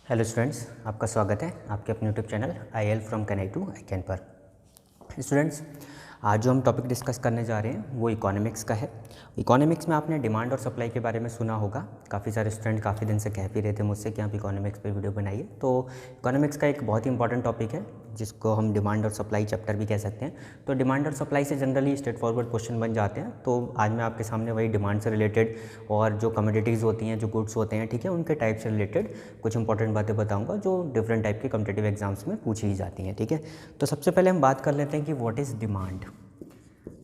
Hello students, आपका स्वागत है आपके अपने YouTube channel IL from can I to I can पर। स्टूडेंट्स, आज जो हम टॉपिक डिस्कस करने जा रहे हैं वो इकोनॉमिक्स का है। इकोनॉमिक्स में आपने डिमांड और सप्लाई के बारे में सुना होगा। काफ़ी सारे स्टूडेंट काफ़ी दिन से कह भी रहे थे मुझसे कि आप इकोनॉमिक्स पे वीडियो बनाइए। तो इकोनॉमिक्स का एक बहुत ही इंपॉर्टेंट टॉपिक है जिसको हम डिमांड और सप्लाई चैप्टर भी कह सकते हैं। तो डिमांड और सप्लाई से जनरली स्ट्रेट फॉरवर्ड क्वेश्चन बन जाते हैं। तो आज मैं आपके सामने वही डिमांड से रिलेटेड और जो कमोडिटीज़ होती हैं, जो गुड्स होते हैं, ठीक है, उनके टाइप से रिलेटेड कुछ इंपॉर्टेंट बातें बताऊंगा जो डिफरेंट टाइप के कॉम्पिटिटिव एग्जाम्स में पूछी ही जाती हैं। ठीक है, तो सबसे पहले हम बात कर लेते हैं कि व्हाट इज़ डिमांड।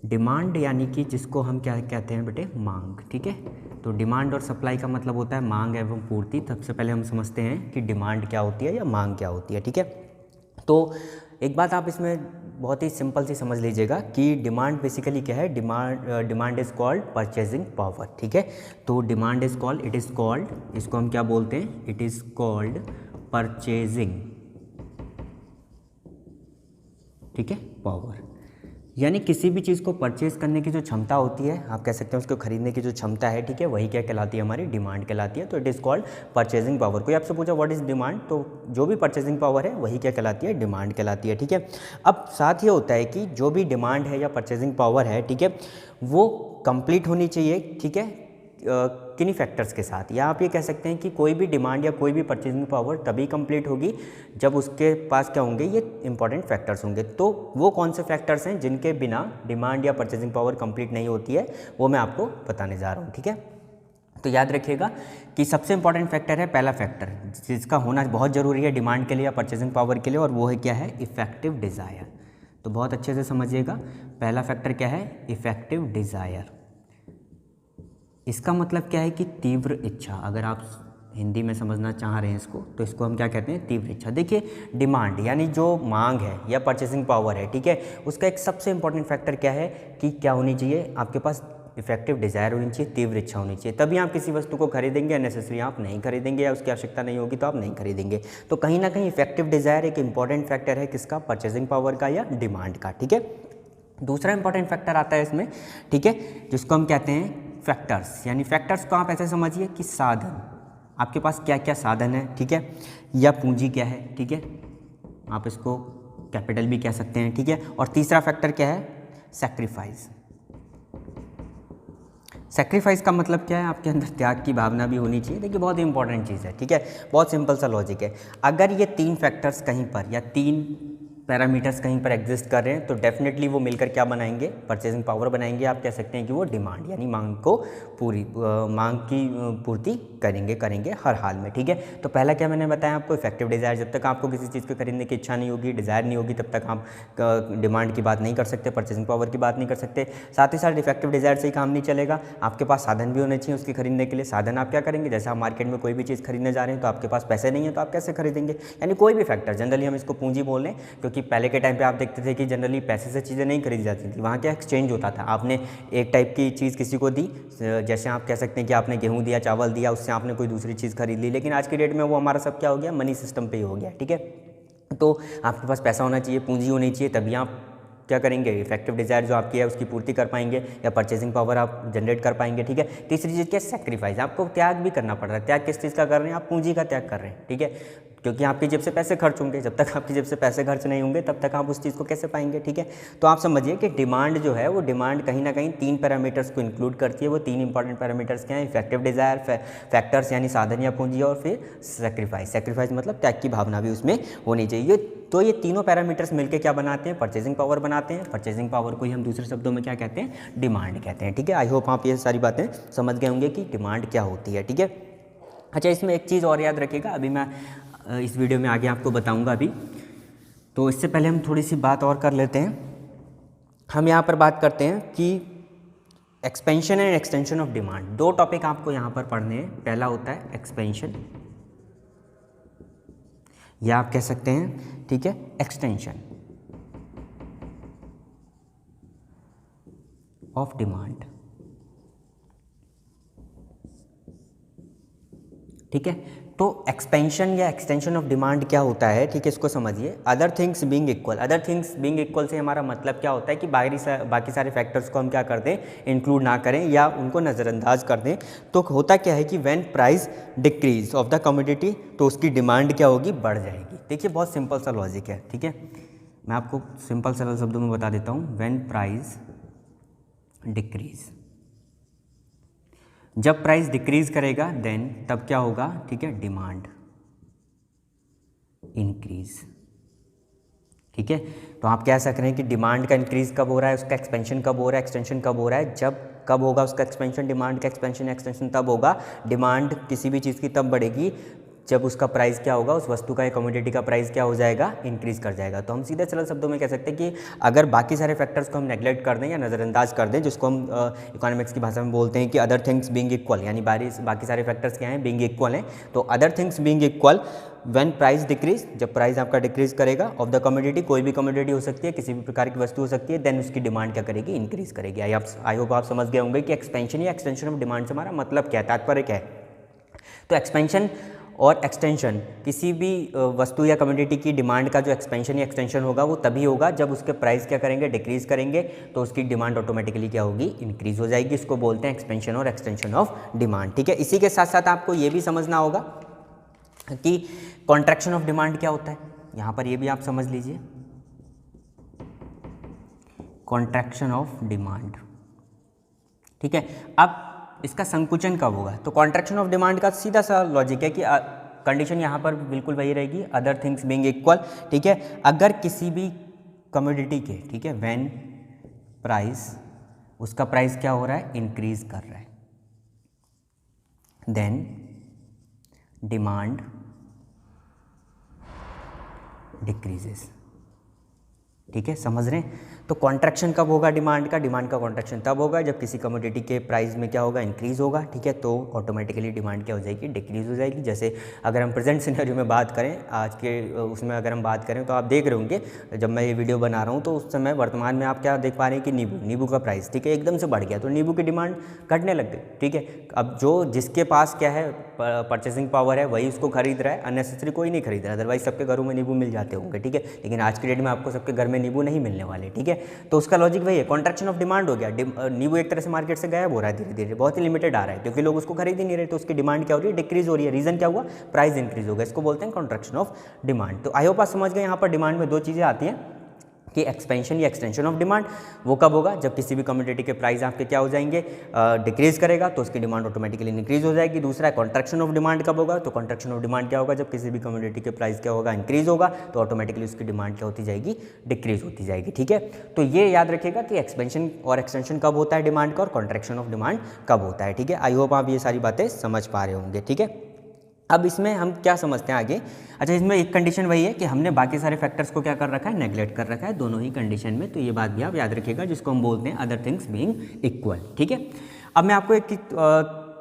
डिमांड यानी कि जिसको हम क्या कहते हैं बेटे, मांग। ठीक है, तो डिमांड और सप्लाई का मतलब होता है मांग एवं पूर्ति। सबसे पहले हम समझते हैं कि डिमांड क्या होती है या मांग क्या होती है। ठीक है, तो एक बात आप इसमें बहुत ही सिंपल सी समझ लीजिएगा कि डिमांड बेसिकली क्या है। Demand is called purchasing power. ठीक है, तो demand is called, it is called, इसको हम क्या बोलते हैं, इट इज़ कॉल्ड परचेजिंग, ठीक है, पावर। यानी किसी भी चीज़ को परचेज करने की जो क्षमता होती है, आप कह सकते हैं उसको खरीदने की जो क्षमता है, ठीक है, वही क्या कहलाती है, हमारी डिमांड कहलाती है। तो it is called purchasing power. कोई आपसे पूछा व्हाट इज़ डिमांड, तो जो भी परचेजिंग पावर है वही क्या कहलाती है, डिमांड कहलाती है। ठीक है, अब साथ ये होता है कि जो भी डिमांड है या परचेजिंग पावर है, ठीक है, वो कंप्लीट होनी चाहिए, ठीक है, किन्हीं फैक्टर्स के साथ। या आप ये कह सकते हैं कि कोई भी डिमांड या कोई भी परचेजिंग पावर तभी कंप्लीट होगी जब उसके पास क्या होंगे, ये इंपॉर्टेंट फैक्टर्स होंगे। तो वो कौन से फैक्टर्स हैं जिनके बिना डिमांड या परचेजिंग पावर कंप्लीट नहीं होती है, वो मैं आपको बताने जा रहा हूँ। ठीक है, तो याद रखिएगा कि सबसे इंपॉर्टेंट फैक्टर है, पहला फैक्टर जिसका होना बहुत ज़रूरी है डिमांड के लिए या परचेजिंग पावर के लिए, और वो है क्या है, इफेक्टिव डिज़ायर। तो बहुत अच्छे से समझिएगा, पहला फैक्टर क्या है, इफेक्टिव डिज़ायर। इसका मतलब क्या है कि तीव्र इच्छा। अगर आप हिंदी में समझना चाह रहे हैं इसको, तो इसको हम क्या कहते हैं, तीव्र इच्छा। देखिए, डिमांड यानी जो मांग है या परचेसिंग पावर है, ठीक है, उसका एक सबसे इंपॉर्टेंट फैक्टर क्या है कि क्या होनी चाहिए, आपके पास इफेक्टिव डिज़ायर होनी चाहिए, तीव्र इच्छा होनी चाहिए। तभी आप किसी वस्तु को खरीदेंगे, नेसेसरी आप नहीं खरीदेंगे, या उसकी आवश्यकता नहीं होगी तो आप नहीं खरीदेंगे। तो कहीं ना कहीं इफेक्टिव डिज़ायर एक इंपॉर्टेंट फैक्टर है, किसका, परचेसिंग पावर का या डिमांड का। ठीक है, दूसरा इंपॉर्टेंट फैक्टर आता है इसमें, ठीक है, जिसको हम कहते हैं फैक्टर्स। यानी फैक्टर्स को आप ऐसे समझिए कि साधन, आपके पास क्या क्या साधन है, ठीक है, या पूंजी क्या है, ठीक है, आप इसको कैपिटल भी कह सकते हैं। ठीक है, और तीसरा फैक्टर क्या है, सेक्रीफाइस। सेक्रीफाइस का मतलब क्या है, आपके अंदर त्याग की भावना भी होनी चाहिए। देखिए, बहुत इंपॉर्टेंट चीज़ है। ठीक है, बहुत सिंपल सा लॉजिक है। अगर ये तीन फैक्टर्स कहीं पर या तीन पैरामीटर्स कहीं पर एग्जिस्ट कर रहे हैं तो डेफिनेटली वो मिलकर क्या बनाएंगे, परचेजिंग पावर बनाएंगे। आप कह सकते हैं कि वो डिमांड यानी मांग को मांग की पूर्ति करेंगे हर हाल में। ठीक है, तो पहला क्या मैंने बताया आपको, इफेक्टिव डिज़ायर। जब तक आपको किसी चीज़ को खरीदने की इच्छा नहीं होगी, डिज़ायर नहीं होगी, तब तक आप डिमांड की बात नहीं कर सकते, परचेजिंग पावर की बात नहीं कर सकते। साथ ही साथ इफेक्टिव डिज़ायर से ही काम नहीं चलेगा, आपके पास साधन भी होने चाहिए उसकी खरीदने के लिए। साधन आप क्या करेंगे, जैसे आप मार्केट में कोई भी चीज़ खरीदने जा रहे हैं तो आपके पास पैसे नहीं है तो आप कैसे खरीदेंगे। यानी कोई भी फैक्टर, जनरली हम इसको पूंजी बोल रहे हैं, क्योंकि पहले के टाइम पे आप देखते थे कि जनरली पैसे से चीज़ें नहीं खरीदी जाती थी। वहाँ क्या एक्सचेंज होता था, आपने एक टाइप की चीज़ किसी को दी, जैसे आप कह सकते हैं कि आपने गेहूँ दिया, चावल दिया, उससे आपने कोई दूसरी चीज़ खरीद ली। लेकिन आज की डेट में वो हमारा सब क्या हो गया, मनी सिस्टम पे ही हो गया। ठीक है, तो आपके पास पैसा होना चाहिए, पूंजी होनी चाहिए, तभी आप क्या करेंगे, इफेक्टिव डिज़ायर जो आपकी है उसकी पूर्ति कर पाएंगे या परचेसिंग पावर आप जनरेट कर पाएंगे। ठीक है, तीसरी चीज़ क्या, सेक्रीफाइस। आपको त्याग भी करना पड़ रहा है। त्याग किस चीज़ का कर रहे हैं, आप पूंजी का त्याग कर रहे हैं। ठीक है, क्योंकि आपकी जेब से पैसे खर्च होंगे, जब तक आपकी जेब से पैसे खर्च नहीं होंगे तब तक आप उस चीज़ को कैसे पाएंगे। ठीक है, तो आप समझिए कि डिमांड जो है वो डिमांड कहीं ना कहीं तीन पैरामीटर्स को इंक्लूड करती है। वो तीन इंपॉर्टेंट पैरामीटर्स क्या हैं, इफेक्टिव डिज़ायर, फैक्टर्स यानी साधन या पूंजी, और फिर सेक्रीफाइस। सेक्रीफाइस मतलब त्याग की भावना भी उसमें होनी चाहिए। तो ये तीनों पैरामीटर्स मिलकर क्या बनाते हैं, परचेजिंग पावर बनाते हैं। परचेजिंग पावर को ही हम दूसरे शब्दों में क्या कहते हैं, डिमांड कहते हैं। ठीक है, आई होप आप ये सारी बातें समझ गए होंगे कि डिमांड क्या होती है। ठीक है, अच्छा, इसमें एक चीज़ और याद रखिएगा, अभी मैं इस वीडियो में आगे आपको बताऊंगा अभी। तो इससे पहले हम थोड़ी सी बात और कर लेते हैं। हम यहाँ पर बात करते हैं कि expansion and extension of demand. दो टॉपिक आपको यहाँ पर पढ़ने हैं। पहला होता है एक्सपेंशन, या आप कह सकते हैं, ठीक है, एक्सटेंशन ऑफ डिमांड। ठीक है, तो एक्सपेंशन या एक्सटेंशन ऑफ डिमांड क्या होता है, ठीक है, इसको समझिए। Other things being equal, other things being equal से हमारा मतलब क्या होता है कि बाकी सारे फैक्टर्स को हम क्या कर दें, इंक्लूड ना करें या उनको नज़रअंदाज कर दें। तो होता क्या है कि when price decrease of the commodity, तो उसकी डिमांड क्या होगी, बढ़ जाएगी। देखिए बहुत सिंपल सा लॉजिक है, ठीक है, मैं आपको सिंपल सरल शब्दों में बता देता हूँ। व्हेन प्राइस डिक्रीज, जब प्राइस डिक्रीज करेगा देन तब क्या होगा, ठीक है, डिमांड इंक्रीज, ठीक है। तो आप कह सक रहे हैं कि डिमांड का इंक्रीज कब हो रहा है, उसका एक्सपेंशन कब हो रहा है, एक्सटेंशन कब हो रहा है, जब कब होगा उसका एक्सपेंशन, डिमांड का एक्सपेंशन एक्सटेंशन तब होगा। डिमांड किसी भी चीज़ की तब बढ़ेगी जब उसका प्राइस क्या होगा, उस वस्तु का या कमोडिटी का प्राइस क्या हो जाएगा, इंक्रीज कर जाएगा। तो हम सीधे सरल शब्दों में कह सकते हैं कि अगर बाकी सारे फैक्टर्स को हम नेगलेक्ट कर दें या नज़रअंदाज कर दें, जिसको हम इकोनॉमिक्स की भाषा में बोलते हैं कि अदर थिंग्स बीइंग इक्वल, यानी बाकी सारे फैक्टर्स क्या हैं, बीइंग इक्वल हैं। तो other things being equal, when price decrease, जब प्राइस आपका डिक्रीज करेगा ऑफ द कमोडिटी, कोई भी कमोडिटी हो सकती है, किसी भी प्रकार की वस्तु हो सकती है, देन उसकी डिमांड क्या करेगी, इंक्रीज करेगी। आई होप आप समझ गए होंगे कि एक्सपेंशन या एक्सटेंशन ऑफ डिमांड से हमारा मतलब क्या है, तात्पर्य क्या है। तो एक्सपेंशन और एक्सटेंशन, किसी भी वस्तु या कमोडिटी की डिमांड का जो एक्सपेंशन या एक्सटेंशन होगा वो तभी होगा जब उसके प्राइस क्या करेंगे, डिक्रीज करेंगे, तो उसकी डिमांड ऑटोमेटिकली क्या होगी, इंक्रीज हो जाएगी। इसको बोलते हैं एक्सपेंशन और एक्सटेंशन ऑफ डिमांड, ठीक है। इसी के साथ साथ आपको ये भी समझना होगा कि कॉन्ट्रैक्शन ऑफ डिमांड क्या होता है, यहाँ पर ये भी आप समझ लीजिए। कॉन्ट्रैक्शन ऑफ डिमांड, ठीक है। अब इसका संकुचन कब होगा, तो कॉन्ट्रैक्शन ऑफ डिमांड का सीधा सा लॉजिक है कि कंडीशन यहाँ पर बिल्कुल वही रहेगी, अदर थिंग्स बीइंग इक्वल, ठीक है। अगर किसी भी कमोडिटी के, ठीक है, व्हेन प्राइस, उसका प्राइस क्या हो रहा है, इंक्रीज कर रहा है, देन डिमांड डिक्रीजेस, ठीक है, समझ रहे हैं। तो कॉन्ट्रैक्शन कब होगा डिमांड का कॉन्ट्रैक्शन तब होगा जब किसी कमोडिटी के प्राइस में क्या होगा, इंक्रीज होगा, ठीक है। तो ऑटोमेटिकली डिमांड क्या हो जाएगी, डिक्रीज हो जाएगी। जैसे अगर हम प्रेजेंट सिनेरियो में बात करें, आज के उसमें अगर हम बात करें, तो आप देख रहे होंगे जब मैं ये वीडियो बना रहा हूँ तो उस समय वर्तमान में आप क्या देख पा रहे हैं कि नींबू का प्राइस, ठीक है, एकदम से बढ़ गया, तो नींबू की डिमांड घटने लग गई, ठीक है। अब जो जिसके पास क्या है, परचेसिंग पावर है, वही उसको खरीद रहा है, अननेसेसरी कोई नहीं खरीद रहा है, अदरवाइज सबके घरों में नींबू मिल जाते होंगे, ठीक है। लेकिन आज के डेट में आपको सबके घर में नींबू नहीं मिलने वाले, ठीक है। तो उसका लॉजिक वही है, कॉन्ट्रैक्शन ऑफ डिमांड हो गया। नींबू एक तरह से मार्केट से गायब हो रहा है धीरे धीरे, बहुत ही लिमिटेड आ रहा है, क्योंकि लोग उसको खरीद ही नहीं रहे, तो उसकी डिमांड क्या हो रही है, डिक्रीज हो रही है। रीजन क्या हुआ, प्राइस इंक्रीज हो गया, इसको बोलते हैं कॉन्ट्रैक्शन ऑफ डिमांड। तो आई होप आप समझ गए, यहाँ पर डिमांड में दो चीज़ें आती हैं कि एक्सपेंशन या एक्सटेंशन ऑफ डिमांड, वो कब होगा, जब किसी भी कमोडिटी के प्राइस आपके क्या हो जाएंगे, डिक्रीज करेगा, तो उसकी डिमांड ऑटोमेटिकली इंक्रीज हो जाएगी। दूसरा है कॉन्ट्रैक्शन ऑफ डिमांड कब होगा, तो कॉन्ट्रैक्शन ऑफ डिमांड क्या होगा, जब किसी भी कमोडिटी के प्राइस क्या होगा, इंक्रीज होगा, तो ऑटोमेटिकली उसकी डिमांड क्या होती जाएगी, डिक्रीज होती जाएगी, ठीक है। तो ये याद रखिएगा कि एक्सपेंशन और एक्सटेंशन कब होता है डिमांड का, और कॉन्ट्रैक्शन ऑफ डिमांड कब होता है, ठीक है। आई होप आप ये सारी बातें समझ पा रहे होंगे, ठीक है। अब इसमें हम क्या समझते हैं आगे, अच्छा, इसमें एक कंडीशन वही है कि हमने बाकी सारे फैक्टर्स को क्या कर रखा है, नेगलेक्ट कर रखा है दोनों ही कंडीशन में। तो ये बात भी आप याद रखिएगा, जिसको हम बोलते हैं अदर थिंग्स बीइंग इक्वल, ठीक है। अब मैं आपको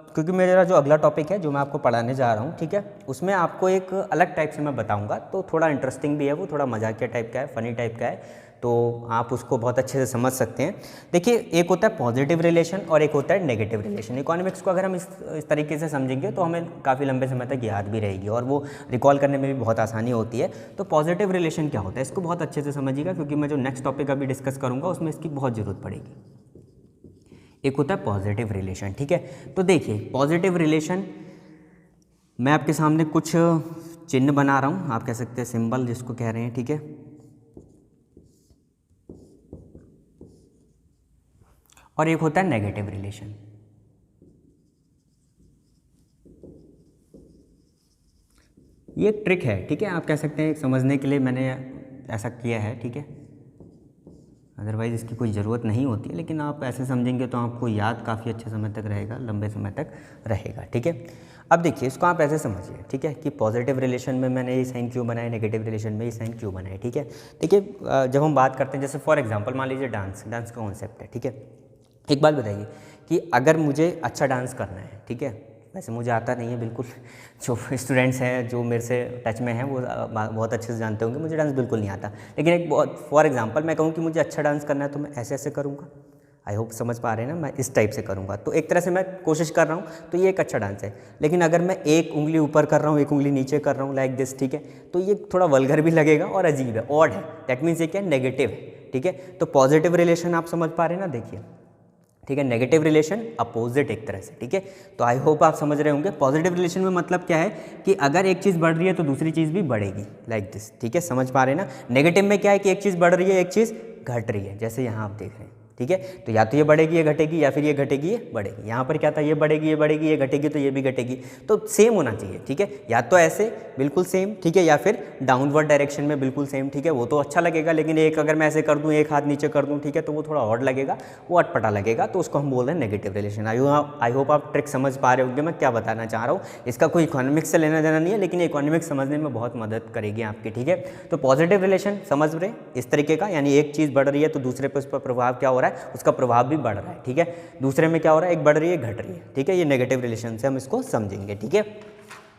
क्योंकि मेरा जो अगला टॉपिक है जो मैं आपको पढ़ाने जा रहा हूँ, ठीक है, उसमें आपको एक अलग टाइप से मैं बताऊँगा, तो थोड़ा इंटरेस्टिंग भी है, वो थोड़ा मजाकिया टाइप का है, फनी टाइप का है, तो आप उसको बहुत अच्छे से समझ सकते हैं। देखिए, एक होता है पॉजिटिव रिलेशन और एक होता है नेगेटिव रिलेशन। इकोनॉमिक्स को अगर हम इस तरीके से समझेंगे तो हमें काफ़ी लंबे समय तक याद भी रहेगी और वो रिकॉल करने में भी बहुत आसानी होती है। तो पॉजिटिव रिलेशन क्या होता है, इसको बहुत अच्छे से समझिएगा, क्योंकि मैं जो नेक्स्ट टॉपिक अभी डिस्कस करूँगा उसमें इसकी बहुत ज़रूरत पड़ेगी। एक होता है पॉजिटिव रिलेशन, ठीक है। तो देखिए, पॉजिटिव रिलेशन, मैं आपके सामने कुछ चिन्ह बना रहा हूँ, आप कह सकते हैं सिंबल जिसको कह रहे हैं, ठीक है। और एक होता है नेगेटिव रिलेशन। ये एक ट्रिक है, ठीक है, आप कह सकते हैं समझने के लिए मैंने ऐसा किया है, ठीक है, अदरवाइज़ इसकी कोई ज़रूरत नहीं होती है, लेकिन आप ऐसे समझेंगे तो आपको याद काफ़ी अच्छे समय तक रहेगा, लंबे समय तक रहेगा, ठीक है। अब देखिए, इसको आप ऐसे समझिए, ठीक है, कि पॉजिटिव रिलेशन में मैंने ये साइन क्यों बनाए, नेगेटिव रिलेशन में ये साइन क्यों बनाए, ठीक है। देखिए, जब हम बात करते हैं, जैसे फॉर एग्जांपल मान लीजिए डांस का कॉन्सेप्ट है, ठीक है। एक बात बताइए कि अगर मुझे अच्छा डांस करना है, ठीक है, वैसे मुझे आता नहीं है बिल्कुल, जो स्टूडेंट्स हैं जो मेरे से टच में हैं वो बहुत अच्छे से जानते होंगे, मुझे डांस बिल्कुल नहीं आता। लेकिन एक बहुत फॉर एग्जांपल मैं कहूँ कि मुझे अच्छा डांस करना है तो मैं ऐसे ऐसे करूँगा, आई होप समझ पा रहे हैं ना, मैं इस टाइप से करूँगा। तो एक तरह से मैं कोशिश कर रहा हूँ, तो ये एक अच्छा डांस है। लेकिन अगर मैं एक उंगली ऊपर कर रहा हूँ, एक उंगली नीचे कर रहा हूँ लाइक दिस, ठीक है, तो ये थोड़ा वल्गर भी लगेगा और अजीब है, ऑड है। दैट मीन्स ये क्या है, नेगेटिव है, ठीक है। तो पॉजिटिव रिलेशन आप समझ पा रहे हैं ना, देखिए, ठीक है, नेगेटिव रिलेशन अपोजिट एक तरह से, ठीक है। तो आई होप आप समझ रहे होंगे। पॉजिटिव रिलेशन में मतलब क्या है कि अगर एक चीज़ बढ़ रही है तो दूसरी चीज़ भी बढ़ेगी लाइक दिस, ठीक है, समझ पा रहे हैं ना। नेगेटिव में क्या है कि एक चीज़ बढ़ रही है, एक चीज़ घट रही है, जैसे यहाँ आप देख रहे हैं, ठीक है। तो या तो ये बढ़ेगी ये घटेगी, या फिर ये घटेगी ये बढ़ेगी। यहाँ पर क्या था, ये बढ़ेगी ये बढ़ेगी, ये घटेगी तो ये भी घटेगी। तो सेम होना चाहिए, ठीक है, या तो ऐसे बिल्कुल सेम, ठीक है, या फिर डाउनवर्ड डायरेक्शन में बिल्कुल सेम, ठीक है, वो तो अच्छा लगेगा। लेकिन एक अगर मैं ऐसे कर दूँ, एक हाथ नीचे कर दूँ, ठीक है, तो वो थोड़ा ऑड लगेगा, वो अटपटा लगेगा, तो उसको हम बोल रहे हैं नेगेटिव रिलेशन। आई होप आप ट्रिक समझ पा रहे होंगे मैं क्या बताना चाह रहा हूँ। इसका कोई इकोनॉमिक्स से लेना देना नहीं है, लेकिन इकोनॉमिक्स समझने में बहुत मदद करेगी आपकी, ठीक है। तो पॉजिटिव रिलेशन समझ रहे इस तरीके का, यानी एक चीज़ बढ़ रही है तो दूसरे पर उस पर प्रभाव क्या हो रहा है, उसका प्रभाव भी बढ़ रहा है, ठीक है। दूसरे में क्या हो रहा है, एक बढ़ रही है घट रही है, ठीक है। ये नेगेटिव रिलेशन से हम इसको समझेंगे, ठीक है।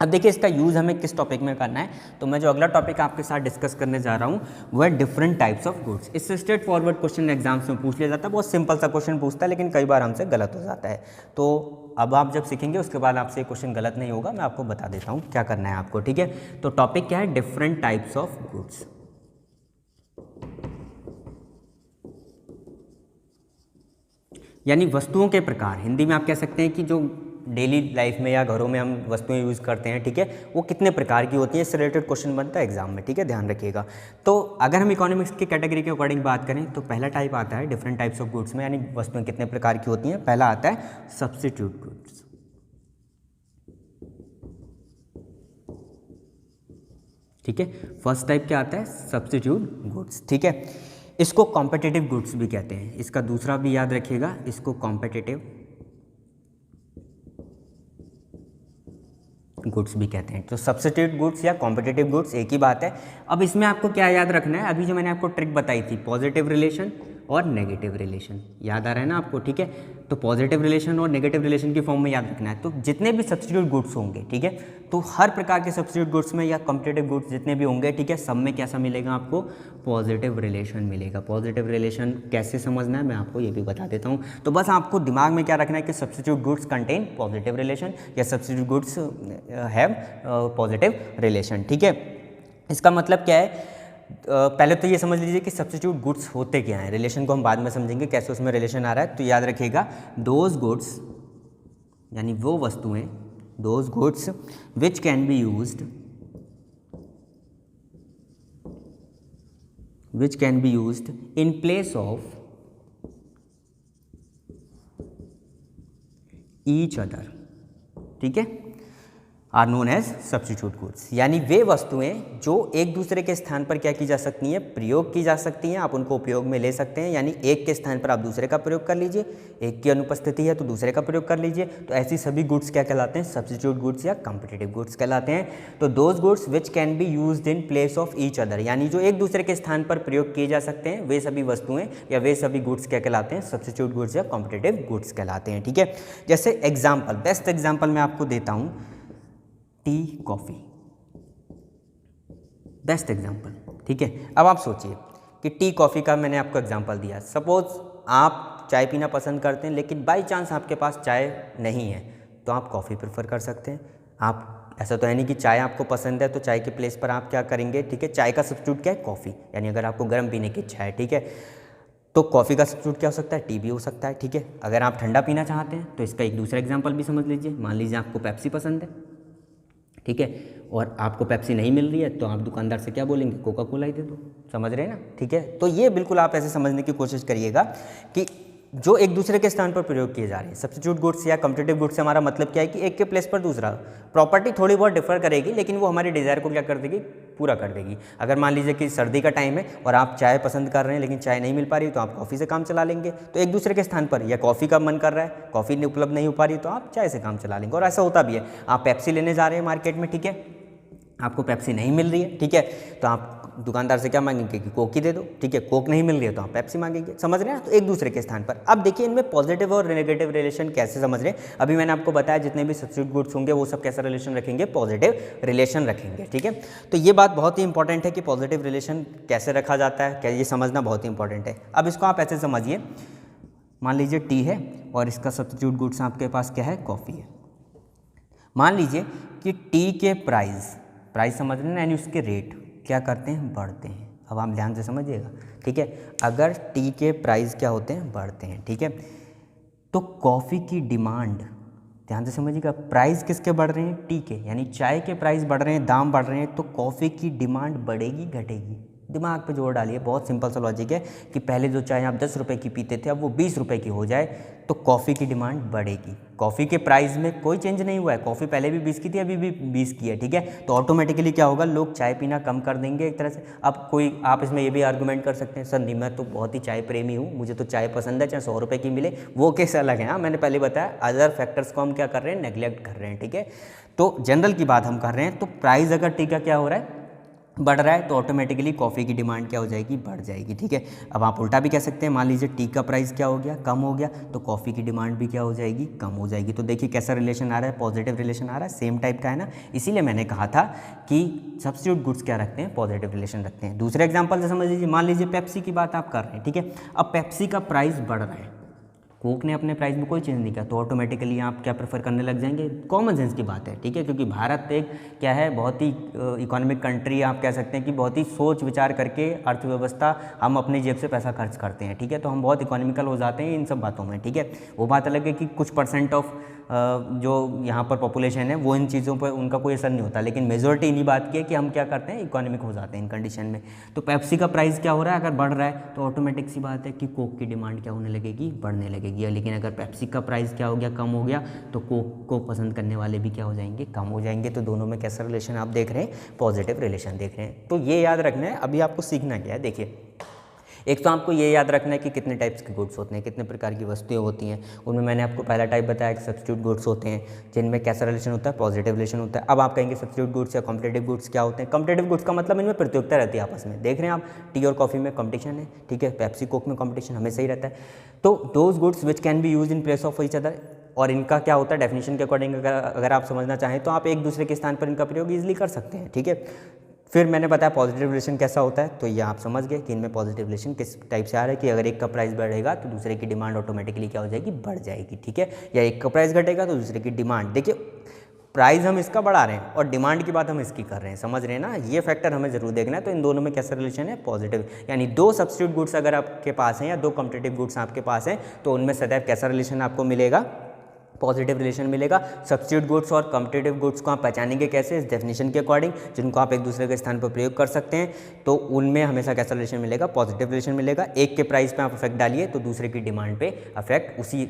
अब देखिए इसका यूज़ हमें किस टॉपिक में करना है। तो मैं जो अगला टॉपिक आपके साथ डिस्कस करने जा रहा हूँ वो है डिफरेंट टाइप्स ऑफ गुड्स। इससे स्ट्रेट फॉरवर्ड क्वेश्चन एग्जाम्स में पूछ लिया जाता है, बहुत सिंपल सा क्वेश्चन पूछता है, लेकिन कई बार हमसे गलत हो जाता है। तो अब आप जब सीखेंगे उसके बाद आपसे क्वेश्चन गलत नहीं होगा, मैं आपको बता देता हूँ क्या करना है आपको, ठीक है। तो टॉपिक क्या है, डिफरेंट टाइप्स ऑफ गुड्स, यानी वस्तुओं के प्रकार। हिंदी में आप कह सकते हैं कि जो डेली लाइफ में या घरों में हम वस्तुएं यूज़ करते हैं, ठीक है, वो कितने प्रकार की होती हैं, इससे रिलेटेड क्वेश्चन बनता है एग्जाम में, ठीक है, ध्यान रखिएगा। तो अगर हम इकोनॉमिक्स की कैटेगरी के अकॉर्डिंग बात करें तो पहला टाइप आता है डिफरेंट टाइप्स ऑफ गुड्स में, यानी वस्तुएं कितने प्रकार की होती हैं। पहला आता है सब्स्टिट्यूट गुड्स, ठीक है। फर्स्ट टाइप क्या आता है, सब्स्टिट्यूट गुड्स, ठीक है। इसको कॉम्पिटिटिव गुड्स भी कहते हैं। इसका दूसरा भी याद रखिएगा, इसको कॉम्पिटिटिव गुड्स भी कहते हैं। तो सब्स्टिट्यूट गुड्स या कॉम्पिटिटिव गुड्स एक ही बात है। अब इसमें आपको क्या याद रखना है, अभी जो मैंने आपको ट्रिक बताई थी, पॉजिटिव रिलेशन और नेगेटिव रिलेशन, याद आ रहा है ना आपको, ठीक है। तो पॉजिटिव रिलेशन और नेगेटिव रिलेशन की फॉर्म में याद रखना है। तो जितने भी सब्स्टिट्यूट गुड्स होंगे, ठीक है, तो हर प्रकार के सब्स्टिट्यूट गुड्स में या कॉम्पिटिटिव गुड्स जितने भी होंगे, ठीक है, सब में कैसा मिलेगा आपको, पॉजिटिव रिलेशन मिलेगा। पॉजिटिव रिलेशन कैसे समझना है मैं आपको ये भी बता देता हूँ। तो बस आपको दिमाग में क्या रखना है कि substitute goods contain positive relation या substitute goods have positive relation, ठीक है। इसका मतलब क्या है, पहले तो ये समझ लीजिए कि सब्स्टिट्यूट गुड्स होते क्या हैं। रिलेशन को हम बाद में समझेंगे कैसे उसमें रिलेशन आ रहा है। तो याद रखिएगा, दोज गुड्स यानी वो वस्तुएं, those goods which can be used, which can be used in place of each other, ठीक है, are known as substitute goods. यानी वे वस्तुएं जो एक दूसरे के स्थान पर क्या की जा सकती हैं, प्रयोग की जा सकती हैं, आप उनको उपयोग में ले सकते हैं। यानी एक के स्थान पर आप दूसरे का प्रयोग कर लीजिए, एक की अनुपस्थिति है तो दूसरे का प्रयोग कर लीजिए। तो ऐसी सभी गुड्स क्या कहलाते हैं, सब्स्टिट्यूट गुड्स या कॉम्पिटिटिव गुड्स कहलाते हैं। तो those goods which can be used in place of each other, यानी जो एक दूसरे के स्थान पर प्रयोग किए जा सकते हैं, वे सभी वस्तुएं या वे सभी गुड्स क्या कहलाते हैं, सब्स्टिट्यूट गुड्स या कॉम्पिटिटिव गुड्स कहलाते हैं, ठीक है। जैसे एग्जाम्पल, बेस्ट एग्जाम्पल मैं आपको देता हूँ, टी कॉफ़ी, बेस्ट एग्जाम्पल, ठीक है। अब आप सोचिए कि टी कॉफ़ी का मैंने आपको एग्जाम्पल दिया। सपोज आप चाय पीना पसंद करते हैं, लेकिन बाई चांस आपके पास चाय नहीं है, तो आप कॉफ़ी प्रेफर कर सकते हैं। आप, ऐसा तो है नहीं कि चाय आपको पसंद है तो चाय के प्लेस पर आप क्या करेंगे, ठीक है, चाय का सब्स्टिट्यूट क्या है, कॉफ़ी। यानी अगर आपको गर्म पीने की इच्छा है, ठीक है, तो कॉफ़ी का सब्स्टिट्यूट क्या हो सकता है, टी भी हो सकता है, ठीक है। अगर आप ठंडा पीना चाहते हैं तो इसका एक दूसरा एग्जाम्पल भी समझ लीजिए। मान लीजिए आपको पेप्सी पसंद है, ठीक है, और आपको पेप्सी नहीं मिल रही है, तो आप दुकानदार से क्या बोलेंगे, कोका कोला ही दे दो। समझ रहे हैं ना, ठीक है। तो ये बिल्कुल आप ऐसे समझने की कोशिश करिएगा कि जो एक दूसरे के स्थान पर प्रयोग किए जा रहे हैं। सब्स्टिट्यूट गुड्स या कॉम्पिटिटिव गुड्स से हमारा मतलब क्या है कि एक के प्लेस पर दूसरा, प्रॉपर्टी थोड़ी बहुत डिफर करेगी, लेकिन वो हमारी डिज़ायर को क्या कर देगी, पूरा कर देगी। अगर मान लीजिए कि सर्दी का टाइम है और आप चाय पसंद कर रहे हैं, लेकिन चाय नहीं मिल पा रही, तो आप कॉफ़ी से काम चला लेंगे। तो एक दूसरे के स्थान पर, या कॉफ़ी का मन कर रहा है, कॉफ़ी उपलब्ध नहीं हो पा रही, तो आप चाय से काम चला लेंगे। और ऐसा होता भी है, आप पेप्सी लेने जा रहे हैं मार्केट में, ठीक है, आपको पेप्सी नहीं मिल रही है, ठीक है, तो आप दुकानदार से क्या मांगेंगे कि कोक ही दे दो, ठीक है, कोक नहीं मिल रही है तो आप पेप्सी मांगेंगे। समझ रहे हैं, तो एक दूसरे के स्थान पर। अब देखिए इनमें पॉजिटिव और नेगेटिव रिलेशन कैसे समझ रहे हैं। अभी मैंने आपको बताया जितने भी सब्स्टिट्यूट गुड्स होंगे वो सब कैसा रिलेशन रखेंगे, पॉजिटिव रिलेशन रखेंगे, ठीक है। तो ये बात बहुत ही इंपॉर्टेंट है कि पॉजिटिव रिलेशन कैसे रखा जाता है, क्या ये समझना बहुत ही इंपॉर्टेंट है। अब इसको आप ऐसे समझिए, मान लीजिए टी है और इसका सब्स्टिट्यूट गुड्स आपके पास क्या है, कॉफ़ी है। मान लीजिए कि टी के प्राइस समझ रहे हैं ना, यानी उसके रेट क्या करते हैं, बढ़ते हैं। अब आप ध्यान से समझिएगा, ठीक है। अगर टी के प्राइस क्या होते हैं, बढ़ते हैं, ठीक है, तो कॉफ़ी की डिमांड, ध्यान से समझिएगा, प्राइस किसके बढ़ रहे हैं, टी के, यानी चाय के प्राइस बढ़ रहे हैं, दाम बढ़ रहे हैं, तो कॉफ़ी की डिमांड बढ़ेगी घटेगी। दिमाग पे जोर डालिए, बहुत सिंपल सा लॉजिक है कि पहले जो चाय आप 10 रुपये की पीते थे अब वो 20 रुपये की हो जाए तो कॉफ़ी की डिमांड बढ़ेगी। कॉफ़ी के प्राइस में कोई चेंज नहीं हुआ है, कॉफ़ी पहले भी 20 की थी, अभी भी 20 की है, ठीक है। तो ऑटोमेटिकली क्या होगा, लोग चाय पीना कम कर देंगे एक तरह से। अब कोई, आप इसमें ये भी आर्गूमेंट कर सकते हैं, सर नहीं मैं तो बहुत ही चाय प्रेमी हूँ, मुझे तो चाय पसंद है, चाहे 100 रुपये की मिले, वो केस अलग है। हाँ, मैंने पहले बताया अदर फैक्टर्स को हम क्या कर रहे हैं, नेग्लेक्ट कर रहे हैं, ठीक है। तो जनरल की बात हम कर रहे हैं, तो प्राइस अगर टी का क्या हो रहा है, बढ़ रहा है, तो ऑटोमेटिकली कॉफ़ी की डिमांड क्या हो जाएगी, बढ़ जाएगी, ठीक है। अब आप उल्टा भी कह सकते हैं, मान लीजिए टी का प्राइस क्या हो गया, कम हो गया, तो कॉफ़ी की डिमांड भी क्या हो जाएगी, कम हो जाएगी। तो देखिए कैसा रिलेशन आ रहा है, पॉजिटिव रिलेशन आ रहा है, सेम टाइप का है ना। इसीलिए मैंने कहा था कि सब्स्टिट्यूट गुड्स क्या रखते हैं, पॉजिटिव रिलेशन रखते हैं। दूसरे एग्जाम्पल से समझ लीजिए, मान लीजिए पेप्सी की बात आप कर रहे हैं, ठीक है। अब पेप्सी का प्राइस बढ़ रहा है, कोक ने अपने प्राइस में कोई चेंज नहीं किया, तो ऑटोमेटिकली आप क्या प्रेफर करने लग जाएंगे, कॉमन सेंस की बात है, ठीक है। क्योंकि भारत एक क्या है, बहुत ही इकोनॉमिक कंट्री, आप कह सकते हैं कि बहुत ही सोच विचार करके अर्थव्यवस्था, हम अपनी जेब से पैसा खर्च करते हैं, ठीक है। तो हम बहुत इकोनॉमिकल हो जाते हैं इन सब बातों में, ठीक है। वो बात अलग है कि कुछ % ऑफ जो यहाँ पर पॉपुलेशन है वो इन चीज़ों पर उनका कोई असर नहीं होता, लेकिन मेजोरिटी इन्हीं बात की है कि हम क्या करते हैं, इकोनॉमिक हो जाते हैं इन कंडीशन में। तो पेप्सी का प्राइस क्या हो रहा है, अगर बढ़ रहा है तो ऑटोमेटिक सी बात है कि कोक की डिमांड क्या होने लगेगी, बढ़ने लगेगी। लेकिन अगर पेप्सी का प्राइस क्या हो गया, कम हो गया, तो कोक को पसंद करने वाले भी क्या हो जाएंगे, कम हो जाएंगे। तो दोनों में कैसा रिलेशन आप देख रहे हैं, पॉजिटिव रिलेशन देख रहे हैं। तो ये याद रखना है, अभी आपको सीखना क्या है, देखिए एक तो आपको ये याद रखना है कि कितने टाइप्स के गुड्स होते हैं, कितने प्रकार की वस्तुएं होती हैं। उनमें मैंने आपको पहला टाइप बताया कि सब्स्टिट्यूट गुड्स होते हैं, जिनमें कैसा रिलेशन होता है, पॉजिटिव रिलेशन होता है। अब आप कहेंगे सब्स्टिट्यूट गुड्स या कॉम्पिटिटिव गुड्स क्या होते हैं। कॉम्पिटिटिव गुड्स का मतलब इनमें प्रतियोगिता रहती है आपस में, देख रहे हैं आप, टी और कॉफ़ी में कॉम्पिटिशन है, ठीक है, पेप्सी कोक में कॉम्पिटिशन हमेशा ही रहता है। तो those goods which can be use in place of each other, और इनका क्या होता है, डेफिनेशन के अकॉर्डिंग अगर आप समझना चाहें तो आप एक दूसरे के स्थान पर इनका प्रयोग ईजिली कर सकते हैं, ठीक है। फिर मैंने बताया पॉजिटिव रिलेशन कैसा होता है, तो ये आप समझ गए कि इनमें पॉजिटिव रिलेशन किस टाइप से आ रहा है कि अगर एक का प्राइस बढ़ेगा तो दूसरे की डिमांड ऑटोमेटिकली क्या हो जाएगी, बढ़ जाएगी, ठीक है। या एक का प्राइस घटेगा तो दूसरे की डिमांड, देखिए प्राइस हम इसका बढ़ा रहे हैं और डिमांड की बात हम इसकी कर रहे हैं, समझ रहे हैं ना, ये फैक्टर हमें जरूर देखना है। तो इन दोनों में कैसा रिलेशन है, पॉजिटिव। यानी दो सब्स्टिट्यूट गुड्स अगर आपके पास हैं या दो कॉम्पिटिटिव गुड्स आपके पास हैं तो उनमें सदैव कैसा रिलेशन आपको मिलेगा, पॉजिटिव रिलेशन मिलेगा। सब्स्टिट्यूट गुड्स और कॉम्पिटिटिव गुड्स को आप पहचानेंगे कैसे, इस डेफिनेशन के अकॉर्डिंग, जिनको आप एक दूसरे के स्थान पर प्रयोग कर सकते हैं। तो उनमें हमेशा कैसा रिलेशन मिलेगा, पॉजिटिव रिलेशन मिलेगा। एक के प्राइस पे आप इफेक्ट डालिए तो दूसरे की डिमांड पे इफेक्ट उसी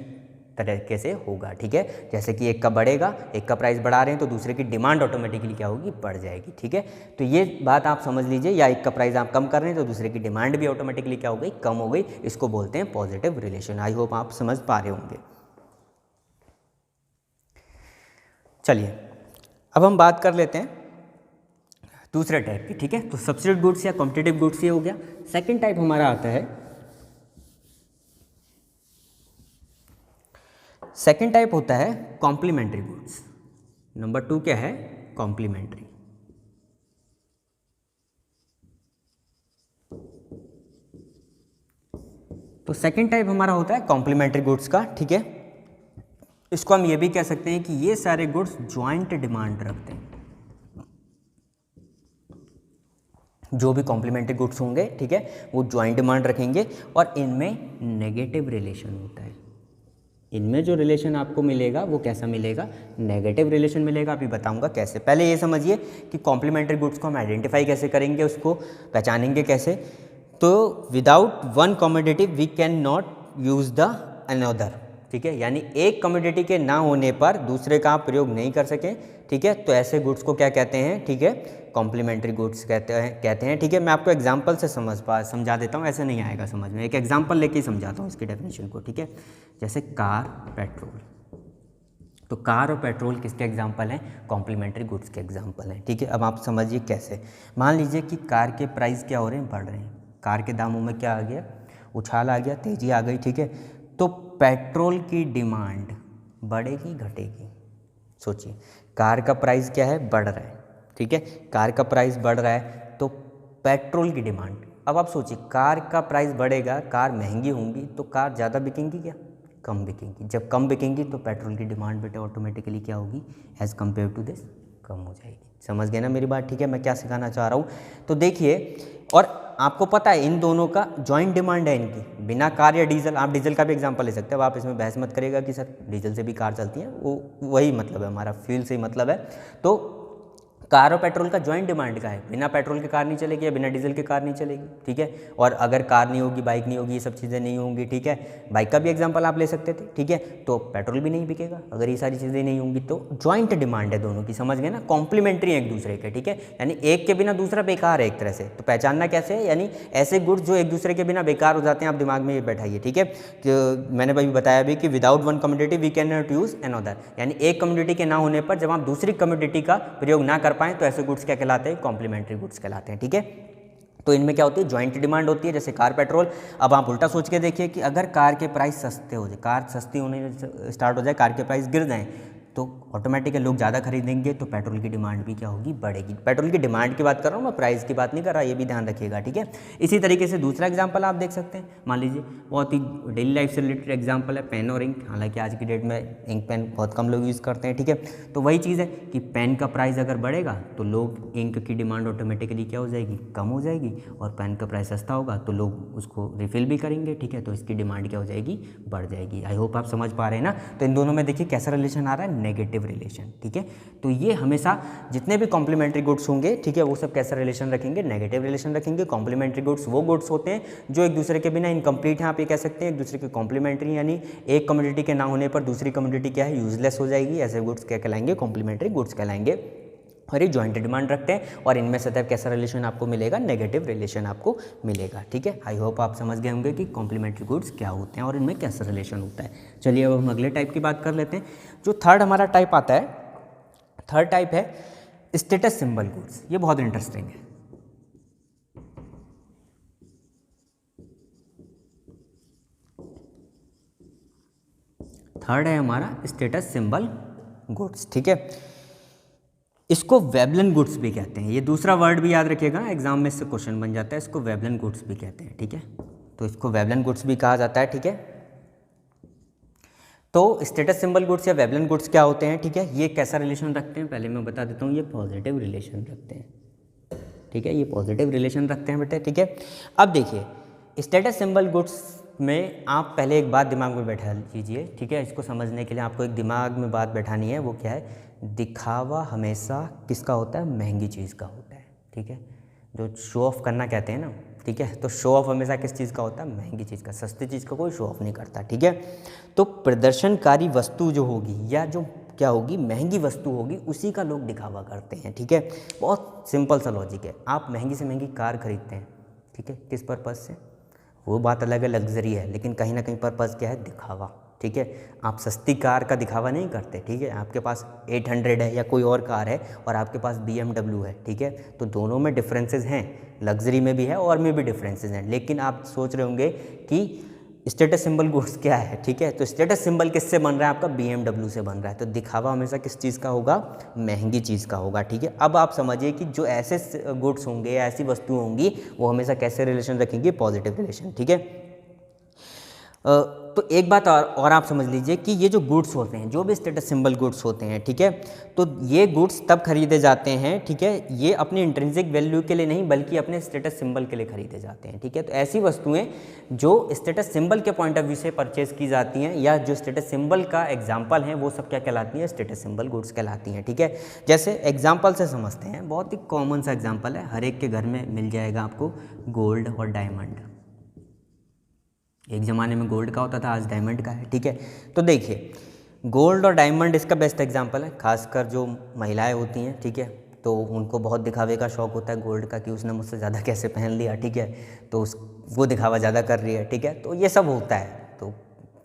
तरीके से होगा, ठीक है। जैसे कि एक का बढ़ेगा, एक का प्राइस बढ़ा रहे हैं तो दूसरे की डिमांड ऑटोमेटिकली क्या होगी, बढ़ जाएगी, ठीक है। तो ये बात आप समझ लीजिए, या एक का प्राइस आप कम कर रहे हैं तो दूसरे की डिमांड भी ऑटोमेटिकली क्या हो गई, कम हो गई। इसको बोलते हैं पॉजिटिव रिलेशन। आई होप आप समझ पा रहे होंगे। चलिए अब हम बात कर लेते हैं दूसरे टाइप की, ठीक है। तो सब्स्टिट्यूट गुड्स या कॉम्पिटिटिव गुड्स ये हो गया। सेकंड टाइप हमारा आता है, सेकंड टाइप होता है कॉम्प्लीमेंट्री गुड्स। नंबर 2 क्या है, कॉम्प्लीमेंट्री। तो सेकंड टाइप हमारा होता है कॉम्प्लीमेंट्री गुड्स का, ठीक है। इसको हम ये भी कह सकते हैं कि ये सारे गुड्स ज्वाइंट डिमांड रखते हैं। जो भी कॉम्प्लीमेंट्री गुड्स होंगे, ठीक है, वो ज्वाइंट डिमांड रखेंगे और इनमें नेगेटिव रिलेशन होता है। इनमें जो रिलेशन आपको मिलेगा वो कैसा मिलेगा, नेगेटिव रिलेशन मिलेगा। अभी बताऊंगा कैसे। पहले ये समझिए कि कॉम्प्लीमेंट्री गुड्स को हम आइडेंटिफाई कैसे करेंगे, उसको पहचानेंगे कैसे। तो without one commodity we can not use the another, ठीक है। यानी एक कमोडिटी के ना होने पर दूसरे का आप प्रयोग नहीं कर सकें, ठीक है। तो ऐसे गुड्स को क्या कहते हैं, ठीक है, कॉम्प्लीमेंट्री गुड्स कहते हैं, ठीक है। मैं आपको एग्जांपल से समझा देता हूँ, ऐसे नहीं आएगा समझ में। एक एग्जांपल लेके ही समझाता हूँ इसकी डेफिनेशन को, ठीक है। जैसे कार, पेट्रोल। तो कार और पेट्रोल किसके एग्जांपल हैं, कॉम्प्लीमेंट्री गुड्स के एग्जांपल हैं, ठीक है। अब आप समझिए कैसे। मान लीजिए कि कार के प्राइस क्या हो रहे हैं, बढ़ रहे हैं। कार के दामों में क्या आ गया, उछाल आ गया, तेजी आ गई, ठीक है। तो पेट्रोल की डिमांड बढ़ेगी घटेगी, सोचिए। कार का प्राइस क्या है, बढ़ रहा है, ठीक है। कार का प्राइस बढ़ रहा है तो पेट्रोल की डिमांड अब आप सोचिए, कार का प्राइस बढ़ेगा, कार महंगी होंगी तो कार ज़्यादा बिकेंगी क्या? कम बिकेंगी। जब कम बिकेंगी तो पेट्रोल की डिमांड बेटा ऑटोमेटिकली क्या होगी, एज़ कम्पेयर टू दिस कम हो जाएगी। समझ गए ना मेरी बात? ठीक है, मैं क्या सिखाना चाह रहा हूँ। तो देखिए, और आपको पता है इन दोनों का जॉइंट डिमांड है इनकी, बिना कार या डीजल, आप डीजल का भी एग्जांपल ले सकते हो। आप इसमें बहस मत करेगा कि सर डीजल से भी कार चलती है, वो वही मतलब है, हमारा फ्यूल से ही मतलब है। तो कार और पेट्रोल का जॉइंट डिमांड का है, बिना पेट्रोल के कार नहीं चलेगी या बिना डीजल के कार नहीं चलेगी, ठीक है। और अगर कार नहीं होगी, बाइक नहीं होगी, ये सब चीज़ें नहीं होंगी, ठीक है। बाइक का भी एग्जांपल आप ले सकते थे, ठीक है। तो पेट्रोल भी नहीं बिकेगा अगर ये सारी चीज़ें नहीं होंगी। तो जॉइंट डिमांड है दोनों की, समझ गए ना, कॉम्प्लीमेंट्री है एक दूसरे के, ठीक है। यानी एक के बिना दूसरा बेकार है एक तरह से। तो पहचानना कैसे है, यानी ऐसे गुड्स जो एक दूसरे के बिना बेकार हो जाते हैं, आप दिमाग में ये बैठाइए, ठीक है। तो मैंने भाई बताया भी कि without one commodity we can not use another, यानी एक कम्योडिटी के ना होने पर जब आप दूसरी कम्योडिटी का प्रयोग ना कर पाएँ तो ऐसे गुड्स क्या कहलाते हैं, कॉम्प्लीमेंट्री गुड्स कहलाते हैं, ठीक है। तो इनमें क्या होती है, जॉइंट डिमांड होती है, जैसे कार पेट्रोल। अब आप उल्टा सोच के देखिए कि अगर कार के प्राइस सस्ते हो जाए, कार सस्ती होने स्टार्ट हो जाए, कार के प्राइस गिर जाएँ तो ऑटोमेटिकली लोग ज़्यादा खरीदेंगे, तो पेट्रोल की डिमांड भी क्या होगी, बढ़ेगी। पेट्रोल की डिमांड की बात कर रहा हूँ मैं, प्राइस की बात नहीं कर रहा, ये भी ध्यान रखिएगा, ठीक है। इसी तरीके से दूसरा एग्जांपल आप देख सकते हैं, मान लीजिए बहुत ही डेली लाइफ से रिलेटेड एग्जांपल है, पेन और इंक। हालांकि आज की डेट में इंक पेन बहुत कम लोग यूज़ करते हैं, ठीक है। तो वही चीज़ है कि पेन का प्राइस अगर बढ़ेगा तो लोग इंक की डिमांड ऑटोमेटिकली क्या हो जाएगी, कम हो जाएगी, और पेन का प्राइस सस्ता होगा तो लोग उसको रिफिल भी करेंगे, ठीक है। तो इसकी डिमांड क्या हो जाएगी, बढ़ जाएगी। आई होप आप समझ पा रहे हैं ना। तो इन दोनों में देखिए कैसा रिलेशन आ रहा है, नेगेटिव रिलेशन, ठीक है। तो ये हमेशा जितने भी कॉम्प्लीमेंट्री गुड्स होंगे, ठीक है, वो सब कैसा रिलेशन रखेंगे, नेगेटिव रिलेशन रखेंगे। कॉम्प्लीमेंट्री गुड्स वो गुड्स होते हैं जो एक दूसरे के बिना इनकम्प्लीट हैं, आप ये कह सकते हैं, एक दूसरे के कॉम्प्लीमेंट्री, यानी एक कम्योडिटी के ना होने पर दूसरी कम्योडिटी क्या है, यूजलेस हो जाएगी। ऐसे गुड्स क्या कहलाएंगे, कॉम्प्लीमेंट्री गुड्स कहलाएंगे। और ये जॉइंट डिमांड रखते हैं, और इनमें सदैव कैसा रिलेशन आपको मिलेगा, नेगेटिव रिलेशन आपको मिलेगा, ठीक है। आई होप आप समझ गए होंगे कि कॉम्प्लीमेंट्री गुड्स क्या होते हैं और इनमें कैसा रिलेशन होता है। चलिए अब हम अगले टाइप की बात कर लेते हैं। जो थर्ड हमारा टाइप आता है, थर्ड टाइप है स्टेटस सिंबल गुड्स। ये बहुत इंटरेस्टिंग है। थर्ड है हमारा स्टेटस सिंबल गुड्स, ठीक है। इसको वेबलन गुड्स भी कहते हैं। ये दूसरा वर्ड भी याद रखिएगा, एग्जाम में इससे क्वेश्चन बन जाता है। इसको वेबलन गुड्स भी कहते हैं, ठीक है। तो इसको वेबलन गुड्स भी कहा जाता है, ठीक है। तो स्टेटस सिंबल गुड्स या वेबलन गुड्स क्या होते हैं, ठीक है। ये कैसा रिलेशन रखते हैं, पहले मैं बता देता हूँ। ये पॉजिटिव रिलेशन रखते हैं, ठीक है। ये पॉजिटिव रिलेशन रखते हैं बेटे, ठीक है। अब देखिए, स्टेटस सिंबल गुड्स में आप पहले एक बात दिमाग में बैठा लीजिए, ठीक है। इसको समझने के लिए आपको एक दिमाग में बात बैठानी है, वो क्या है, दिखावा हमेशा किसका होता है, महंगी चीज़ का होता है, ठीक है। जो शो ऑफ करना कहते हैं ना, ठीक है। तो शो ऑफ हमेशा किस चीज़ का होता है, महंगी चीज़ का। सस्ती चीज़ का कोई शो ऑफ नहीं करता, ठीक है। तो प्रदर्शनकारी वस्तु जो होगी या जो क्या होगी, महंगी वस्तु होगी, उसी का लोग दिखावा करते हैं, ठीक है। बहुत सिंपल सा लॉजिक है। आप महंगी से महंगी कार खरीदते हैं, ठीक है, किस पर्पज़ से, वो बात अलग है, लग्जरी है, लेकिन कहीं ना कहीं पर्पज़ क्या है, दिखावा, ठीक है। आप सस्ती कार का दिखावा नहीं करते, ठीक है। आपके पास 800 है या कोई और कार है और आपके पास BMW है, ठीक है। तो दोनों में डिफरेंसेस हैं, लग्जरी में भी है और में भी डिफरेंसेस हैं। लेकिन आप सोच रहे होंगे कि स्टेटस सिंबल गुड्स क्या है, ठीक है। तो स्टेटस सिंबल किससे बन रहा है, आपका BMW से बन रहा है। तो दिखावा हमेशा किस चीज़ का होगा, महंगी चीज़ का होगा, ठीक है। अब आप समझिए कि जो ऐसे गुड्स होंगे या ऐसी वस्तुएं होंगी, वो हमेशा कैसे रिलेशन रखेंगी, पॉजिटिव रिलेशन, ठीक है। तो एक बात और आप समझ लीजिए कि ये जो गुड्स होते हैं, जो भी स्टेटस सिंबल गुड्स होते हैं, ठीक है, तो ये गुड्स तब खरीदे जाते हैं, ठीक है। ये अपनी इंट्रिंसिक वैल्यू के लिए नहीं, बल्कि अपने स्टेटस सिंबल के लिए खरीदे जाते हैं, ठीक है। तो ऐसी वस्तुएं जो स्टेटस सिंबल के पॉइंट ऑफ व्यू से परचेज की जाती हैं या जो स्टेटस सिंबल का एग्जाम्पल है, वो सब क्या कहलाती हैं, स्टेटस सिंबल गुड्स कहलाती हैं, ठीक है। जैसे एग्जाम्पल से समझते हैं, बहुत ही कॉमन सा एग्जाम्पल है, हर एक के घर में मिल जाएगा आपको, गोल्ड और डायमंड। एक ज़माने में गोल्ड का होता था, आज डायमंड का है, ठीक है। तो देखिए, गोल्ड और डायमंड इसका बेस्ट एग्जांपल है। खासकर जो महिलाएं होती हैं, ठीक है, तो उनको बहुत दिखावे का शौक़ होता है गोल्ड का, कि उसने मुझसे ज़्यादा कैसे पहन लिया, ठीक है। तो वो दिखावा ज़्यादा कर रही है, ठीक है। तो ये सब होता है, तो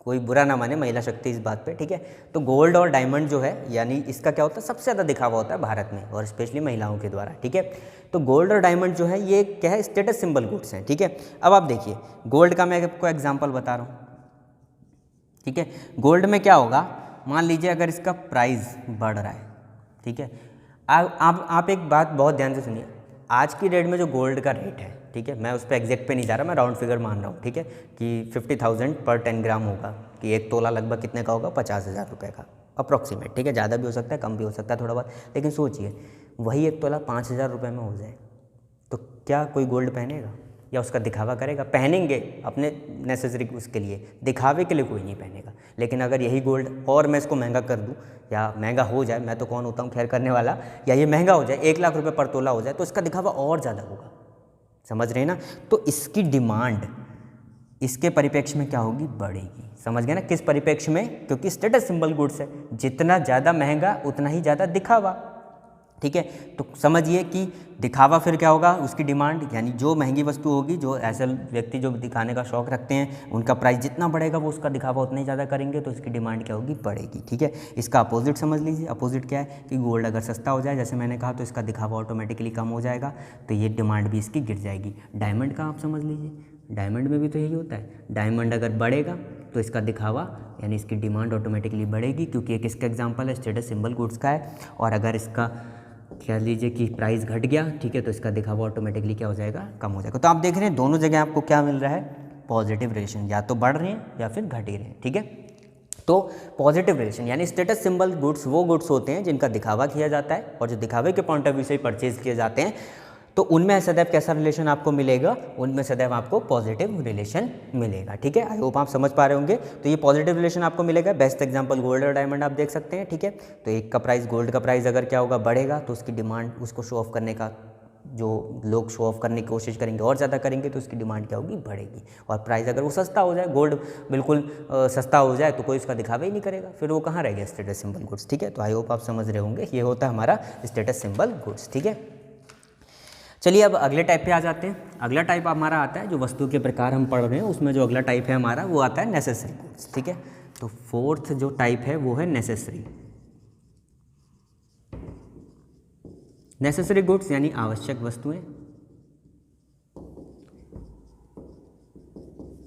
कोई बुरा ना माने महिला शक्ति इस बात पे, ठीक है। तो गोल्ड और डायमंड जो है, यानी इसका क्या होता है, सबसे ज़्यादा दिखावा होता है भारत में, और स्पेशली महिलाओं के द्वारा, ठीक है। तो गोल्ड और डायमंड जो है, ये क्या है, स्टेटस सिंबल गुड्स हैं, ठीक है। अब आप देखिए, गोल्ड का मैं आपको एग्जांपल बता रहा हूँ, ठीक है। गोल्ड में क्या होगा, मान लीजिए अगर इसका प्राइस बढ़ रहा है, ठीक है। आप एक बात बहुत ध्यान से सुनिए, आज की डेट में जो गोल्ड का रेट है, ठीक है, मैं उस पर एग्जैक्ट पे नहीं जा रहा, मैं राउंड फिगर मान रहा हूँ, ठीक है, कि 50,000 पर 10 ग्राम होगा, कि 1 तोला लगभग कितने का होगा, 50,000 रुपये का अप्रॉक्सीमेट, ठीक है, ज़्यादा भी हो सकता है, कम भी हो सकता है थोड़ा बहुत, लेकिन सोचिए वही 1 तोला 5,000 रुपये में हो जाए तो क्या कोई गोल्ड पहनेगा या उसका दिखावा करेगा? पहनेंगे अपने नेसेसरी उसके लिए, दिखावे के लिए कोई नहीं पहनेगा। लेकिन अगर यही गोल्ड और मैं इसको महंगा कर दूं या महंगा हो जाए, मैं तो कौन होता हूँ खैर करने वाला, या ये महंगा हो जाए 1 लाख रुपए पर तोला हो जाए, तो इसका दिखावा और ज़्यादा होगा, समझ रहे हैं ना? तो इसकी डिमांड इसके परिप्रेक्ष्य में क्या होगी, बढ़ेगी। समझ गए ना किस परिप्रेक्ष्य में? क्योंकि स्टेटस सिंबल गुड्स है, जितना ज़्यादा महंगा उतना ही ज़्यादा दिखावा, ठीक है। तो समझिए कि दिखावा फिर क्या होगा, उसकी डिमांड, यानी जो महंगी वस्तु होगी, जो ऐसे व्यक्ति जो दिखाने का शौक रखते हैं, उनका प्राइस जितना बढ़ेगा वो उसका दिखावा उतना ही ज़्यादा करेंगे, तो इसकी डिमांड क्या होगी, बढ़ेगी, ठीक है। इसका अपोजिट समझ लीजिए, अपोजिट क्या है कि गोल्ड अगर सस्ता हो जाए, जैसे मैंने कहा, तो इसका दिखावा ऑटोमेटिकली कम हो जाएगा, तो ये डिमांड भी इसकी गिर जाएगी। डायमंड का आप समझ लीजिए, डायमंड में भी तो यही होता है, डायमंड अगर बढ़ेगा तो इसका दिखावा यानी इसकी डिमांड ऑटोमेटिकली बढ़ेगी, क्योंकि एक इसका एग्जाम्पल है, स्टेटस सिंबल गुड्स का है, और अगर इसका कह लीजिए कि प्राइस घट गया, ठीक है, तो इसका दिखावा ऑटोमेटिकली क्या हो जाएगा, कम हो जाएगा। तो आप देख रहे हैं दोनों जगह आपको क्या मिल रहा है, पॉजिटिव रिलेशन, या तो बढ़ रहे हैं या फिर घट ही रहे हैं, ठीक है। तो पॉजिटिव रिलेशन यानी स्टेटस सिंबल गुड्स वो गुड्स होते हैं जिनका दिखावा किया जाता है, और जो दिखावे के पॉइंट ऑफ व्यू से परचेज किए जाते हैं, तो उनमें सदैव कैसा रिलेशन आपको मिलेगा, उनमें सदैव आपको पॉजिटिव रिलेशन मिलेगा, ठीक है। आई होप आप समझ पा रहे होंगे। तो ये पॉजिटिव रिलेशन आपको मिलेगा। बेस्ट एग्जांपल गोल्ड और डायमंड आप देख सकते हैं, ठीक है। तो एक का प्राइस, गोल्ड का प्राइस अगर क्या होगा, बढ़ेगा, तो उसकी डिमांड, उसको शो ऑफ करने का, जो लोग शो ऑफ करने की कोशिश करेंगे और ज़्यादा करेंगे, तो उसकी डिमांड क्या होगी, बढ़ेगी। और प्राइस अगर वो सस्ता हो जाए, गोल्ड बिल्कुल सस्ता हो जाए, तो कोई उसका दिखावा ही नहीं करेगा, फिर वो कहाँ रह गया, स्टेटस सिंबल गुड्स, ठीक है। तो आई होप आप समझ रहे होंगे, ये होता है हमारा स्टेटस सिंबल गुड्स, ठीक है। चलिए अब अगले टाइप पे आ जाते हैं। अगला टाइप हमारा आता है, जो वस्तु के प्रकार हम पढ़ रहे हैं उसमें जो अगला टाइप है हमारा, वो आता है नेसेसरी गुड्स, ठीक है। तो फोर्थ जो टाइप है वो है नेसेसरी। नेसेसरी गुड्स यानी आवश्यक वस्तुएं,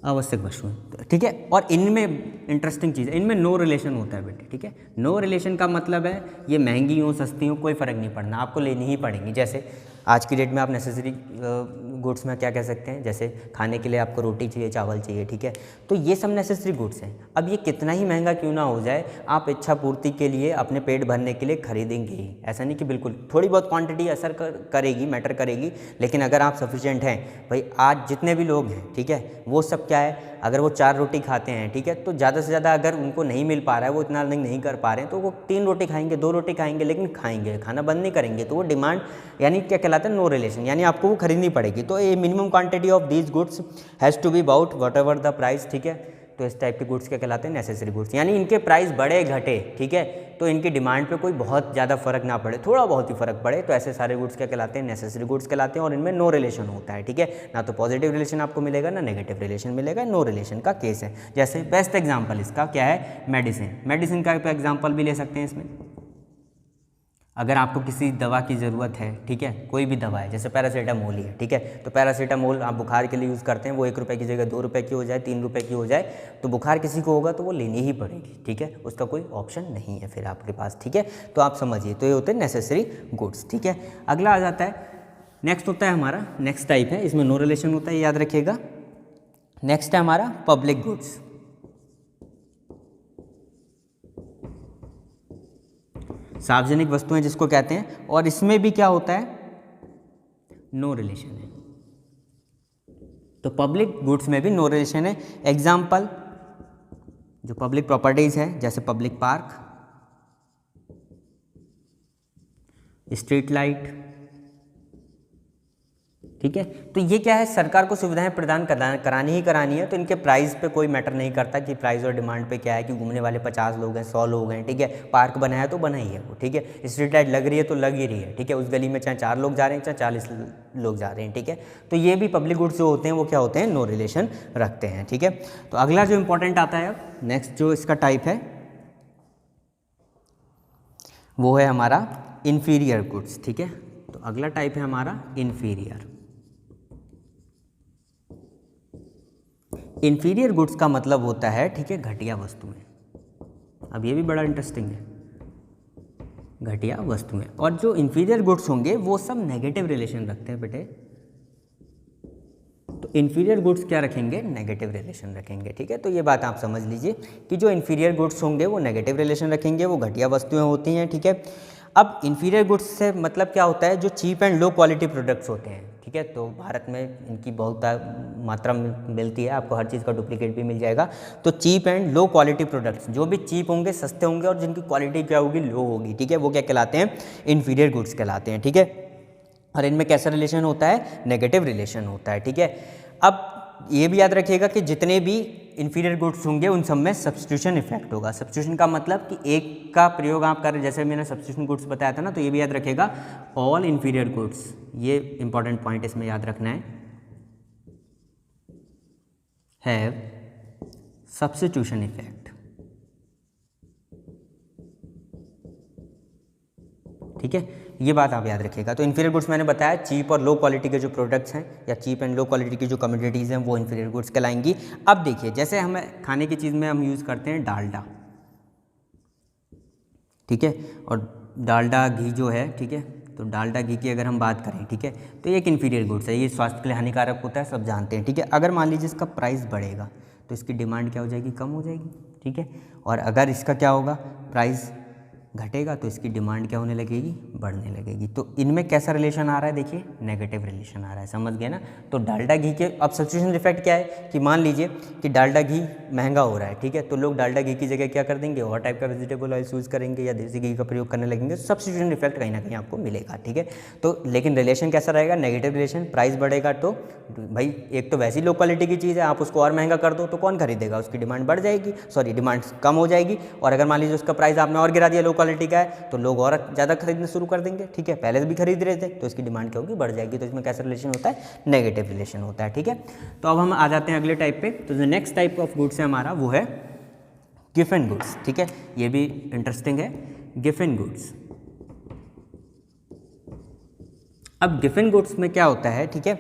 आवश्यक वस्तुएं, ठीक है। और इनमें इंटरेस्टिंग चीज़ है, इनमें नो रिलेशन होता है बेटे, ठीक है। नो रिलेशन का मतलब है ये महंगी हो सस्ती हो कोई फ़र्क नहीं पड़ना, आपको लेनी ही पड़ेंगी। जैसे आज की डेट में आप नेसेसरी गुड्स में क्या कह सकते हैं, जैसे खाने के लिए आपको रोटी चाहिए, चावल चाहिए, ठीक है। तो ये सब नेसेसरी गुड्स हैं। अब ये कितना ही महंगा क्यों ना हो जाए, आप इच्छा पूर्ति के लिए, अपने पेट भरने के लिए खरीदेंगे ही। ऐसा नहीं कि बिल्कुल, थोड़ी बहुत क्वांटिटी असर करेगी, मैटर करेगी, लेकिन अगर आप सफिशिएंट हैं, भाई आज जितने भी लोग हैं, ठीक है, वो सब क्या है, अगर वो 4 रोटी खाते हैं, ठीक है, तो ज़्यादा से ज़्यादा अगर उनको नहीं मिल पा रहा है, वो इतना नहीं कर पा रहे हैं, तो वो 3 रोटी खाएंगे, 2 रोटी खाएंगे, लेकिन खाएंगे, खाना बंद नहीं करेंगे। तो वो डिमांड यानी क्या कहलाता है, नो रिलेशन, यानी आपको वो खरीदनी पड़ेगी। तो ये minimum quantity of these goods has to be about whatever the price, ठीक है। तो इस टाइप के गुड्स क्या कहलाते हैं, नेसेसरी गुड्स, यानी इनके प्राइस बढ़े घटे, ठीक है, तो इनकी डिमांड पे कोई बहुत ज़्यादा फर्क ना पड़े, थोड़ा बहुत ही फर्क पड़े, तो ऐसे सारे गुड्स क्या कहलाते हैं, नेसेसरी गुड्स कहलाते हैं। और इनमें नो रिलेशन होता है, ठीक है, ना तो पॉजिटिव रिलेशन आपको मिलेगा ना नेगेटिव रिलेशन मिलेगा, नो रिलेशन का केस है। जैसे बेस्ट एग्जाम्पल इसका क्या है, मेडिसिन। मेडिसिन का एग्जाम्पल भी ले सकते हैं इसमें। अगर आपको किसी दवा की ज़रूरत है, ठीक है, कोई भी दवा है, जैसे पैरासीटामोल ही है, ठीक है, तो पैरासीटामोल आप बुखार के लिए यूज़ करते हैं, वो 1 रुपये की जगह 2 रुपये की हो जाए, 3 रुपये की हो जाए, तो बुखार किसी को होगा तो वो लेनी ही पड़ेगी, ठीक है, उसका कोई ऑप्शन नहीं है फिर आपके पास, ठीक है। तो आप समझिए, तो ये होते हैं नेसेसरी गुड्स, ठीक है। अगला आ जाता है, नेक्स्ट होता है हमारा, नेक्स्ट टाइप है, इसमें नो रिलेशन होता है, याद रखिएगा। नेक्स्ट है हमारा पब्लिक गुड्स। सार्वजनिक वस्तुएं जिसको कहते हैं, और इसमें भी क्या होता है, नो रिलेशन है। तो पब्लिक गुड्स में भी नो रिलेशन है। एग्जाम्पल जो पब्लिक प्रॉपर्टीज है, जैसे पब्लिक पार्क, स्ट्रीट लाइट, ठीक है। तो ये क्या है, सरकार को सुविधाएं प्रदान करानी ही करानी है, तो इनके प्राइस पे कोई मैटर नहीं करता कि प्राइस और डिमांड पे क्या है, कि घूमने वाले 50 लोग हैं, 100 लोग हैं, ठीक है, पार्क बनाया तो बना ही है वो, ठीक है, स्ट्रीट लाइट लग रही है तो लग ही रही है, ठीक है, उस गली में चाहे 4 लोग जा रहे हैं चाहे 40 लोग जा रहे हैं, ठीक है। तो ये भी पब्लिक गुड्स जो होते हैं वो क्या होते हैं, नो रिलेशन रखते हैं, ठीक है। तो अगला जो इंपॉर्टेंट आता है, अब नेक्स्ट जो इसका टाइप है वो है हमारा इन्फीरियर गुड्स, ठीक है। तो अगला टाइप है हमारा इन्फीरियर। इन्फीरियर गुड्स का मतलब होता है, ठीक है, घटिया वस्तुएं। अब ये भी बड़ा इंटरेस्टिंग है, घटिया वस्तुएं। और जो इन्फीरियर गुड्स होंगे वो सब नेगेटिव रिलेशन रखते हैं बेटे, तो इन्फीरियर गुड्स क्या रखेंगे, नेगेटिव रिलेशन रखेंगे। ठीक है, तो ये बात आप समझ लीजिए कि जो इन्फीरियर गुड्स होंगे वो नेगेटिव रिलेशन रखेंगे, वो घटिया वस्तुएं होती हैं। ठीक है, अब इन्फीरियर गुड्स से मतलब क्या होता है, जो cheap and low quality products होते हैं। ठीक है, तो भारत में इनकी बहुत मात्रा मिलती है, आपको हर चीज़ का डुप्लीकेट भी मिल जाएगा। तो cheap and low quality products, जो भी चीप होंगे, सस्ते होंगे और जिनकी क्वालिटी क्या होगी, लो होगी। ठीक है, वो क्या कहलाते हैं, इन्फीरियर गुड्स कहलाते हैं। ठीक है, और इनमें कैसा रिलेशन होता है, नेगेटिव रिलेशन होता है। ठीक है, अब ये भी याद रखिएगा कि जितने भी इन्फीरियर गुड्स होंगे उन सब में सब्स्टिट्यूशन इफेक्ट होगा। सब्स्टिट्यूशन का मतलब कि एक का प्रयोग आप करें, जैसे मैंने सब्स्टिट्यूशन गुड्स बताया था ना, तो ये भी याद रखिएगा, ऑल इन्फीरियर गुड्स, ये इंपॉर्टेंट पॉइंट इसमें याद रखना है सब्स्टिट्यूशन इफेक्ट। ठीक है, ये बात आप याद रखिएगा। तो इन्फीरियर गुड्स मैंने बताया, चीप और लो क्वालिटी के जो प्रोडक्ट्स हैं या चीप एंड लो क्वालिटी की जो कमोडिटीज़ हैं वो इन्फीरियर गुड्स कहलाएंगी। अब देखिए, जैसे हमें खाने की चीज़ में हम यूज़ करते हैं डालडा। ठीक है, और डालडा घी जो है, ठीक है, तो डालडा घी की अगर हम बात करें, ठीक है, तो ये एक इन्फीरियर गुड्स है, ये स्वास्थ्य के लिए हानिकारक होता है, सब जानते हैं। ठीक है, अगर मान लीजिए इसका प्राइस बढ़ेगा तो इसकी डिमांड क्या हो जाएगी, कम हो जाएगी। ठीक है, और अगर इसका क्या होगा, प्राइस घटेगा तो इसकी डिमांड क्या होने लगेगी, बढ़ने लगेगी। तो इनमें कैसा रिलेशन आ रहा है, देखिए नेगेटिव रिलेशन आ रहा है, समझ गए ना। तो डालडा घी के अब सब्स्टिट्यूशन इफेक्ट क्या है कि मान लीजिए कि डालडा घी महंगा हो रहा है, ठीक है, तो लोग डालडा घी की जगह क्या कर देंगे, और टाइप का वेजिटेबल ऑयल यूज़ करेंगे या देसी घी का प्रयोग करने लगेंगे। सब्स्टिट्यूशन इफेक्ट कहीं ना कहीं आपको मिलेगा। ठीक है, तो लेकिन रिलेशन कैसा रहेगा, नेगेटिव रिलेशन। प्राइस बढ़ेगा तो भाई एक तो वैसी लो क्वालिटी की चीज़ है, आप उसको और महंगा कर दो तो कौन खरीदेगा, उसकी डिमांड बढ़ जाएगी, सॉरी डिमांड कम हो जाएगी। और अगर मान लीजिए उसका प्राइस आपने और गिरा दिया, लो क्वालिटी का है, तो लोग और ज़्यादा खरीदना शुरू कर देंगे। ठीक है, पहले भी खरीद रहे थे तो इसकी डिमांड क्या होगी, बढ़ जाएगी। तो इसमें कैसा रिलेशन होता है, नेगेटिव रिलेशन होता है। ठीक है, तो अब हम आ जाते हैं अगले टाइप पे। तो जो नेक्स्ट टाइप ऑफ गुड्स है हमारा वो है गिफन गुड्स। ठीक है, ये भी इंटरेस्टिंग है, गिफन गुड्स। अब गिफन गुड्स में क्या होता है, ठीक है,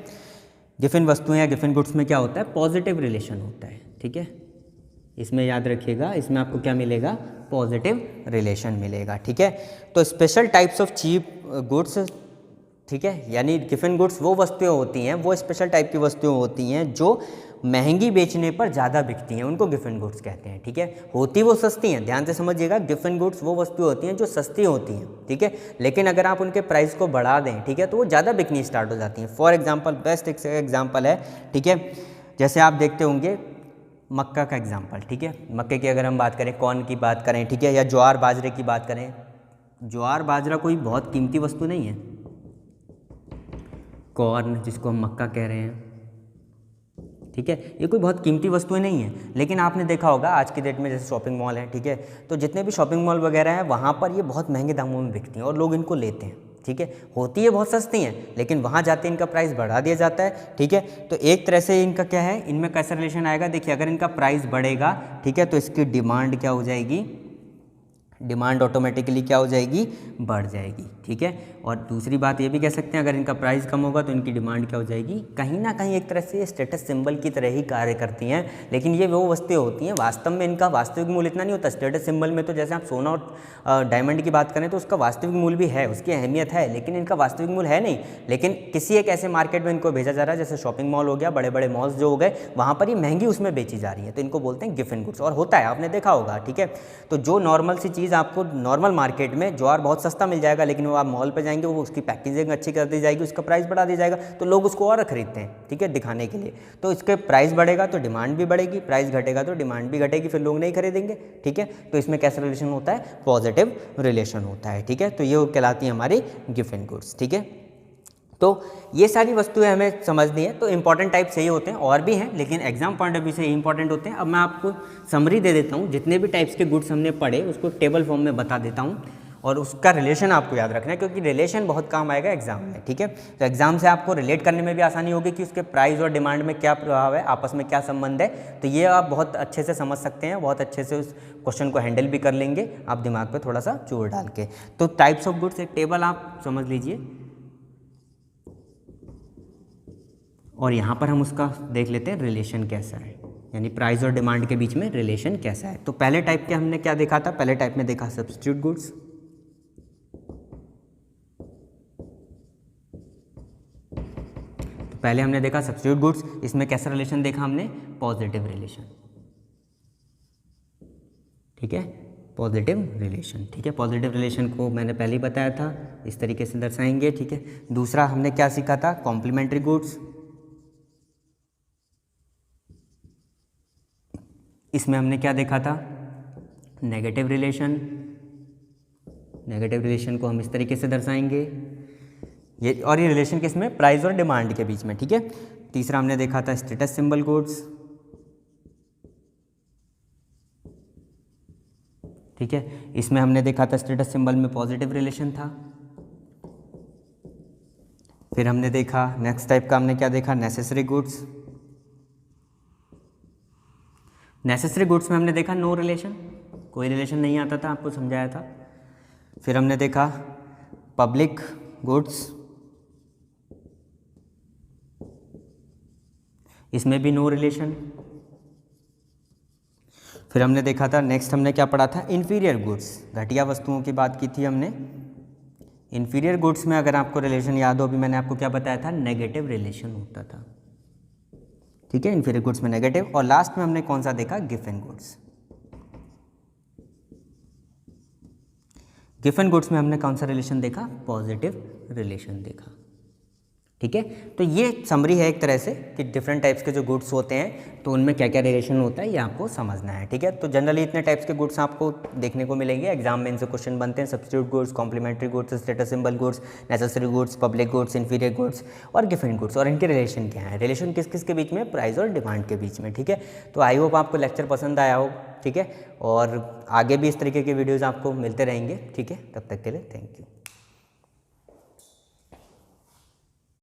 गिफन वस्तुएं या गिफन गुड्स में क्या होता है, पॉजिटिव रिलेशन होता है। ठीक है, इसमें याद रखिएगा, इसमें आपको क्या मिलेगा, पॉजिटिव रिलेशन मिलेगा। ठीक है, तो special types of cheap goods, ठीक है, यानी गिफन गुड्स वो वस्तुएं होती हैं, वो स्पेशल टाइप की वस्तुएं होती हैं जो महंगी बेचने पर ज़्यादा बिकती हैं, उनको गिफन गुड्स कहते हैं। ठीक है, होती वो सस्ती हैं, ध्यान से समझिएगा, गिफन गुड्स वो वस्तुएं होती हैं जो सस्ती होती हैं। ठीक है, लेकिन अगर आप उनके प्राइस को बढ़ा दें, ठीक है, तो वो ज़्यादा बिकनी स्टार्ट हो जाती हैं। फॉर एग्जाम्पल, बेस्ट एग्जाम्पल है, ठीक है, जैसे आप देखते होंगे मक्का का एग्जाम्पल। ठीक है, मक्के की अगर हम बात करें, कॉर्न की बात करें, ठीक है, या ज्वार बाजरे की बात करें, ज्वार बाजरा कोई बहुत कीमती वस्तु नहीं है, कॉर्न जिसको हम मक्का कह रहे हैं, ठीक है, ये कोई बहुत कीमती वस्तुएं नहीं है। लेकिन आपने देखा होगा आज की डेट में जैसे शॉपिंग मॉल है, ठीक है, तो जितने भी शॉपिंग मॉल वगैरह हैं वहाँ पर ये बहुत महंगे दामों में बिकती हैं और लोग इनको लेते हैं। ठीक है, होती है बहुत सस्ती हैं, लेकिन वहाँ जाते इनका प्राइस बढ़ा दिया जाता है। ठीक है, तो एक तरह से इनका क्या है, इनमें कैसा रिलेशन आएगा, देखिए अगर इनका प्राइस बढ़ेगा, ठीक है, तो इसकी डिमांड क्या हो जाएगी, डिमांड ऑटोमेटिकली क्या हो जाएगी, बढ़ जाएगी। ठीक है, और दूसरी बात ये भी कह सकते हैं, अगर इनका प्राइस कम होगा तो इनकी डिमांड क्या हो जाएगी, कहीं ना कहीं एक तरह से स्टेटस सिंबल की तरह ही कार्य करती हैं। लेकिन ये वो वस्तुएं होती हैं, वास्तव में इनका वास्तविक मूल्य इतना नहीं होता। स्टेटस सिंबल में तो जैसे आप सोना और डायमंड की बात करें तो उसका वास्तविक मूल्य भी है, उसकी अहमियत है, लेकिन इनका वास्तविक मूल्य है नहीं। लेकिन किसी एक ऐसे मार्केट में इनको भेजा जा रहा है, जैसे शॉपिंग मॉल हो गया, बड़े बड़े मॉल्स जो हो गए, वहाँ पर ये महंगी उसमें बेची जा रही है, तो इनको बोलते हैं गिफन गुड्स। और होता है, आपने देखा होगा। ठीक है, तो जो नॉर्मल सी चीज़ आपको नॉर्मल मार्केट में ज्वार बहुत सस्ता मिल जाएगा, लेकिन वो आप मॉल पे जाएंगे, वो उसकी पैकेजिंग अच्छी कर दी जाएगी, उसका प्राइस बढ़ा दिया जाएगा, तो लोग उसको और खरीदते हैं। ठीक है, दिखाने के लिए। तो इसके प्राइस बढ़ेगा तो डिमांड भी बढ़ेगी, प्राइस घटेगा तो डिमांड भी घटेगी, फिर लोग नहीं खरीदेंगे। ठीक है, तो इसमें कैसा रिलेशन होता है, पॉजिटिव रिलेशन होता है। ठीक है, तो ये कहलाती है हमारी गिफन गुड्स। ठीक है, तो ये सारी वस्तुएं हमें समझनी है। तो इंपॉर्टेंट टाइप से ही होते हैं, और भी हैं, लेकिन एग्जाम पॉइंट ऑफ व्यू से इंपॉर्टेंट होते हैं। अब मैं आपको समरी दे देता हूँ, जितने भी टाइप्स के गुड्स हमने पढ़े उसको टेबल फॉर्म में बता देता हूँ, और उसका रिलेशन आपको याद रखना है, क्योंकि रिलेशन बहुत काम आएगा एग्जाम में। ठीक है, तो एग्जाम से आपको रिलेट करने में भी आसानी होगी कि उसके प्राइस और डिमांड में क्या प्रभाव है, आपस में क्या संबंध है। तो ये आप बहुत अच्छे से समझ सकते हैं, बहुत अच्छे से उस क्वेश्चन को हैंडल भी कर लेंगे आप दिमाग पे थोड़ा सा जोर डाल के। तो टाइप्स ऑफ गुड्स एक टेबल आप समझ लीजिए, और यहाँ पर हम उसका देख लेते हैं रिलेशन कैसा है, यानी प्राइस और डिमांड के बीच में रिलेशन कैसा है। तो पहले टाइप के हमने क्या देखा था, पहले टाइप में देखा सब्स्टिट्यूट गुड्स। पहले हमने देखा सब्स्टिट्यूट गुड्स, इसमें कैसा रिलेशन देखा हमने, पॉजिटिव रिलेशन, ठीक है, पॉजिटिव रिलेशन, ठीक है। पॉजिटिव रिलेशन को मैंने पहले ही बताया था, इस तरीके से दर्शाएंगे, ठीक है। दूसरा हमने क्या सीखा था, कॉम्प्लीमेंट्री गुड्स, इसमें हमने क्या देखा था, नेगेटिव रिलेशन, नेगेटिव रिलेशन को हम इस तरीके से दर्शाएंगे ये, और ये रिलेशन किसमें, प्राइस और डिमांड के बीच में, ठीक है। तीसरा हमने देखा था स्टेटस सिंबल गुड्स, ठीक है, इसमें हमने देखा था स्टेटस सिंबल में पॉजिटिव रिलेशन था। फिर हमने देखा नेक्स्ट टाइप का हमने क्या देखा, नेसेसरी गुड्स, नेसेसरी गुड्स में हमने देखा नो रिलेशन, कोई रिलेशन नहीं आता था, आपको समझाया था। फिर हमने देखा पब्लिक गुड्स, इसमें भी नो रिलेशन। फिर हमने देखा था नेक्स्ट हमने क्या पढ़ा था, इन्फीरियर गुड्स, घटिया वस्तुओं की बात की थी हमने। इन्फीरियर गुड्स में अगर आपको रिलेशन याद हो, अभी मैंने आपको क्या बताया था, नेगेटिव रिलेशन होता था, ठीक है, इन्फीरियर गुड्स में नेगेटिव। और लास्ट में हमने कौन सा देखा, गिवन गुड्स, गिवन गुड्स में हमने कौन सा रिलेशन देखा, पॉजिटिव रिलेशन देखा, ठीक है। तो ये समरी है एक तरह से कि डिफरेंट टाइप्स के जो गुड्स होते हैं तो उनमें क्या क्या रिलेशन होता है ये आपको समझना है, ठीक है। तो जनरली इतने टाइप्स के गुड्स आपको देखने को मिलेंगे, एग्जाम में इनसे क्वेश्चन बनते हैं, substitute goods, complementary goods, status symbol goods, necessary goods, public goods, inferior goods और गिवन गुड्स। और इनके रिलेशन क्या है, रिलेशन किस किस के बीच में, प्राइस और डिमांड के बीच में, ठीक है। तो आई होप आपको लेक्चर पसंद आया हो, ठीक है, और आगे भी इस तरीके के वीडियोज़ आपको मिलते रहेंगे, ठीक है। तब तक के लिए थैंक यू।